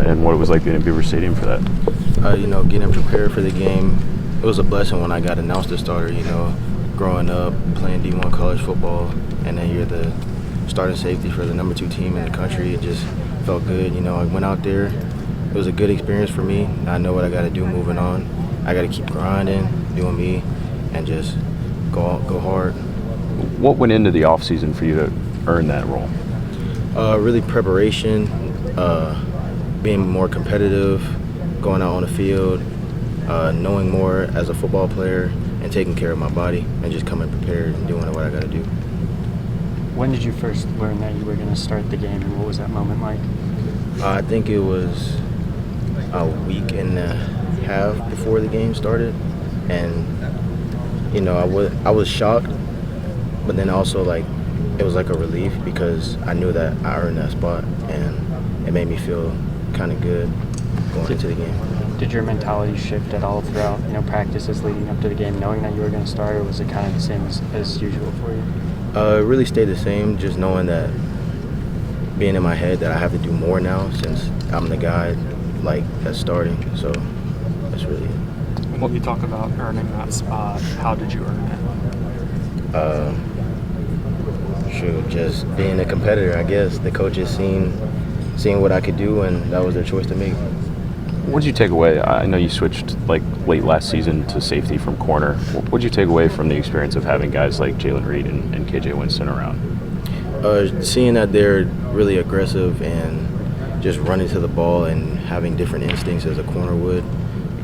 and what it was like being in Beaver Stadium for that. Getting prepared for the game, it was a blessing when I got announced as starter. Growing up, playing D1 college football, and then you're the starting safety for the number 2 team in the country. It just felt good. I went out there. It was a good experience for me. I know what I got to do moving on. I got to keep grinding, doing me, and just go hard. What went into the offseason for you to earn that role? Really preparation, being more competitive, going out on the field, knowing more as a football player, and taking care of my body, and just coming prepared and doing what I got to do. When did you first learn that you were going to start the game, and what was that moment like? I think it was a week and a half before the game started, and I was shocked, but then also it was like a relief because I knew that I earned that spot, and it made me feel kind of good going into the game. Did your mentality shift at all throughout practices leading up to the game, knowing that you were going to start, or was it kind of the same as usual for you? It really stayed the same, just knowing that, being in my head that I have to do more now since I'm the guy that's starting. So that's really it. When you talk about earning that spot, how did you earn it? Just being a competitor, I guess. The coaches seeing what I could do, and that was their choice to make. What did you take away? I know you switched late last season to safety from corner. What did you take away from the experience of having guys like Jalen Reed and KJ Winston around? Seeing that they're really aggressive and just running to the ball and having different instincts as a corner would.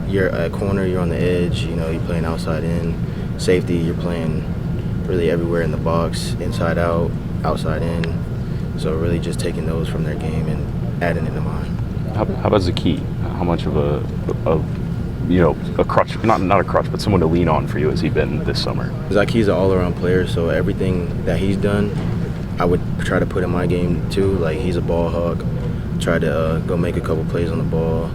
You're a corner, you're on the edge, you're playing outside in. Safety, you're playing really everywhere in the box, inside out, outside in. So really just taking those from their game and adding it to mine. How about Zaki? How much of a crutch, not a crutch, but someone to lean on for you has he been this summer? Zaki's an all-around player, so everything that he's done, I would try to put in my game too. He's a ball hawk. Try to go make a couple plays on the ball.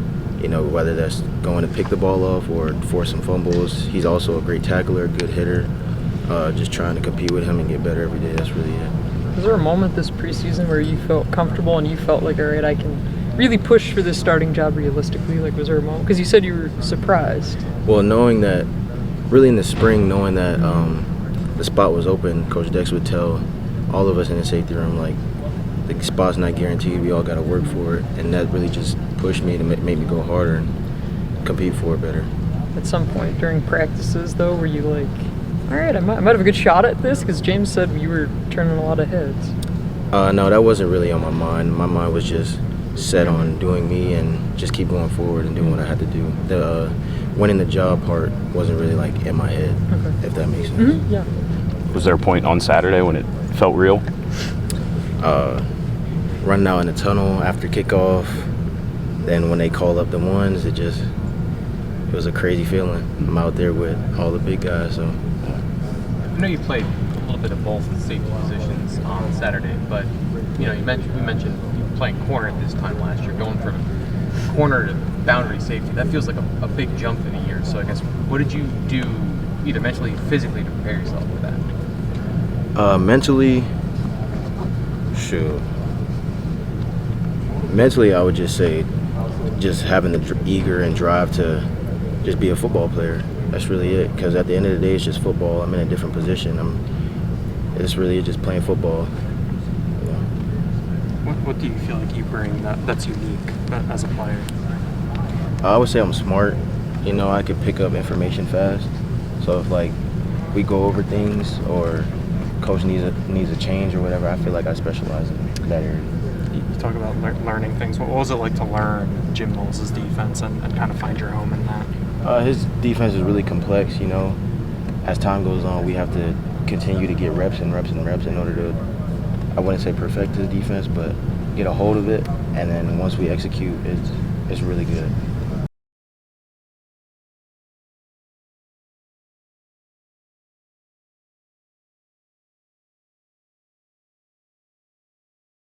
Whether that's going to pick the ball off or force some fumbles. He's also a great tackler, good hitter. Just trying to compete with him and get better every day. That's really it. Was there a moment this preseason where you felt comfortable and you felt like, all right, I can really push for this starting job realistically? Was there a moment? Because you said you were surprised. Well, knowing that, really in the spring, knowing that the spot was open, Coach Dex would tell all of us in the safety room, the spot's not guaranteed, we all got to work for it. And that really just pushed me to make me go harder and compete for it better. At some point during practices, though, were you all right, I might have a good shot at this? Because James said you were turning a lot of heads. No, that wasn't really on my mind. My mind was just set on doing me and just keep going forward and doing what I had to do. The winning the job part wasn't really in my head, if that makes sense. Mm-hmm, yeah. Was there a point on Saturday when it felt real? Running out in the tunnel after kickoff, then when they call up the ones, it was a crazy feeling. I'm out there with all the big guys, so. I know you played a little bit of both safety positions on Saturday, but we mentioned you playing corner at this time last year, going from corner to boundary safety. That feels like a big jump in a year. So I guess what did you do, either mentally, physically, to prepare yourself for that? Mentally, I would just say, just having the eager and drive to just be a football player. That's really it. Because at the end of the day, it's just football. I'm in a different position. It's really just playing football. What do you feel like you bring that's unique as a player? I would say I'm smart. I could pick up information fast. So if we go over things or coach needs a change or whatever, I feel like I specialize in that area. You talk about learning things. What was it like to learn Jim Knowles' defense and kind of find your home in that? His defense is really complex. As time goes on, we have to continue to get reps and reps and reps in order to, I wouldn't say perfect his defense, but get a hold of it. And then once we execute, it's really good.